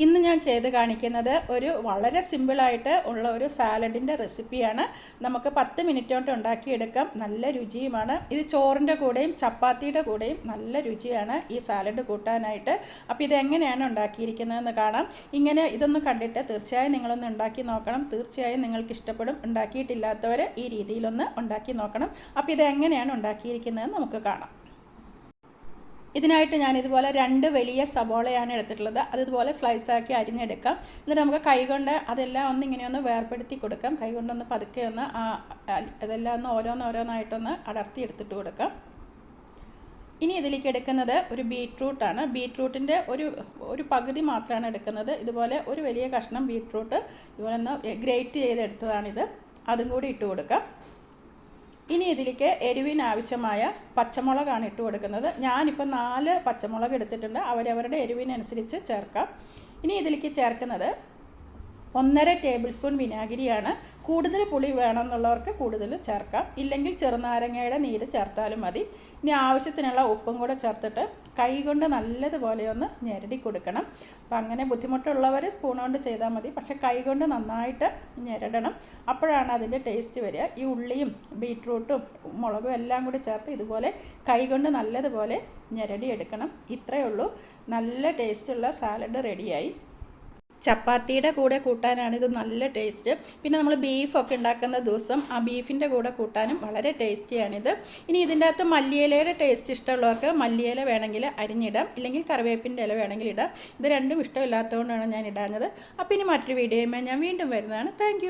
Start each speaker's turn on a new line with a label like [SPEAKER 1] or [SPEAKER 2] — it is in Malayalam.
[SPEAKER 1] ഇന്ന് ഞാൻ ചെയ്ത് കാണിക്കുന്നത് ഒരു വളരെ സിമ്പിളായിട്ട് ഉള്ള ഒരു സാലഡിൻ്റെ റെസിപ്പിയാണ്. നമുക്ക് 10 മിനിറ്റ് കൊണ്ട് ഉണ്ടാക്കിയെടുക്കാം. നല്ല രുചിയുമാണ്. ഇത് ചോറിൻ്റെ കൂടെയും ചപ്പാത്തിയുടെ കൂടെയും നല്ല രുചിയാണ് ഈ സാലഡ് കൂട്ടാനായിട്ട്. അപ്പോൾ ഇതെങ്ങനെയാണ് ഉണ്ടാക്കിയിരിക്കുന്നതെന്ന് കാണാം. ഇതൊന്ന് കണ്ടിട്ട് തീർച്ചയായും നിങ്ങളൊന്ന് ഉണ്ടാക്കി നോക്കണം. തീർച്ചയായും നിങ്ങൾക്ക് ഇഷ്ടപ്പെടും. ഉണ്ടാക്കിയിട്ടില്ലാത്തവർ ഈ രീതിയിലൊന്ന് ഉണ്ടാക്കി നോക്കണം. അപ്പോൾ ഇതെങ്ങനെയാണ് ഉണ്ടാക്കിയിരിക്കുന്നതെന്ന് നമുക്ക് കാണാം. ഇതിനായിട്ട് ഞാനിതുപോലെ 2 വലിയ സവോളയാണ് എടുത്തിട്ടുള്ളത്. അതിതുപോലെ സ്ലൈസാക്കി അരിഞ്ഞെടുക്കാം. എന്നിട്ട് നമുക്ക് കൈകൊണ്ട് അതെല്ലാം ഇങ്ങനെയൊന്ന് വേർപ്പെടുത്തി കൊടുക്കാം. കൈകൊണ്ടൊന്ന് പതുക്കെ അതെല്ലാം ഓരോന്നായിട്ടൊന്ന് അടർത്തി എടുത്തിട്ട് കൊടുക്കാം. ഇനി ഇതിലേക്ക് എടുക്കുന്നത് ഒരു ബീട്രൂട്ടാണ്. ബീട്രൂട്ടിൻ്റെ ഒരു പകുതി മാത്രമാണ് എടുക്കുന്നത്. ഇതുപോലെ ഒരു വലിയ കഷ്ണം ബീട്രൂട്ട് ഇതുപോലെ ഒന്ന് ഗ്രേറ്റ് ചെയ്തെടുത്തതാണിത്. അതും കൂടി ഇട്ട് കൊടുക്കാം. ഇനി ഇതിലേക്ക് എരിവിന് ആവശ്യമായ പച്ചമുളകാണ് ഇട്ട് കൊടുക്കുന്നത്. ഞാനിപ്പോൾ 4 പച്ചമുളക് എടുത്തിട്ടുണ്ട്. അവരവരുടെ എരിവിനനുസരിച്ച് ചേർക്കാം. ഇനി ഇതിലേക്ക് ചേർക്കുന്നത് 1.5 ടേബിൾ സ്പൂൺ വിനാഗിരിയാണ്. കൂടുതൽ പുളി വേണമെന്നുള്ളവർക്ക് കൂടുതൽ ചേർക്കാം. ഇല്ലെങ്കിൽ ചെറുനാരങ്ങയുടെ നീര് ചേർത്താലും മതി. ഇനി ആവശ്യത്തിനുള്ള ഉപ്പും കൂടെ ചേർത്തിട്ട് കൈ കൊണ്ട് നല്ലതുപോലെ ഒന്ന് ഞെരടി കൊടുക്കണം. അപ്പം അങ്ങനെ ബുദ്ധിമുട്ടുള്ളവർ സ്പൂൺ കൊണ്ട് ചെയ്താൽ മതി. പക്ഷേ കൈ കൊണ്ട് നന്നായിട്ട് ഞെരടണം. അപ്പോഴാണ് അതിൻ്റെ ടേസ്റ്റ് വരിക. ഈ ഉള്ളിയും ബീട്രൂട്ടും മുളകും എല്ലാം കൂടി ചേർത്ത് ഇതുപോലെ കൈ കൊണ്ട് നല്ലതുപോലെ ഞെരടി എടുക്കണം. ഇത്രയേ ഉള്ളൂ. നല്ല ടേസ്റ്റുള്ള സാലഡ് റെഡിയായി. ചപ്പാത്തിയുടെ കൂടെ കൂട്ടാനാണ് ഇത് നല്ല ടേസ്റ്റ്. പിന്നെ നമ്മൾ ബീഫൊക്കെ ഉണ്ടാക്കുന്ന ദിവസം ആ ബീഫിൻ്റെ കൂടെ കൂട്ടാനും വളരെ ടേസ്റ്റിയാണിത്. ഇനി ഇതിൻ്റെ അകത്ത് മല്ലിയിലയുടെ ടേസ്റ്റ് ഇഷ്ടമുള്ളവർക്ക് മല്ലിയില വേണമെങ്കിൽ അരിഞ്ഞിടാം. ഇല്ലെങ്കിൽ കറിവേപ്പിൻ്റെ ഇല വേണമെങ്കിൽ ഇടാം. ഇത് രണ്ടും ഇഷ്ടമില്ലാത്തതുകൊണ്ടാണ് ഞാൻ ഇടാഞ്ഞത്. അപ്പോൾ ഇനി മറ്റൊരു വീഡിയോയുമായി ഞാൻ വീണ്ടും വരുന്നതാണ്. താങ്ക്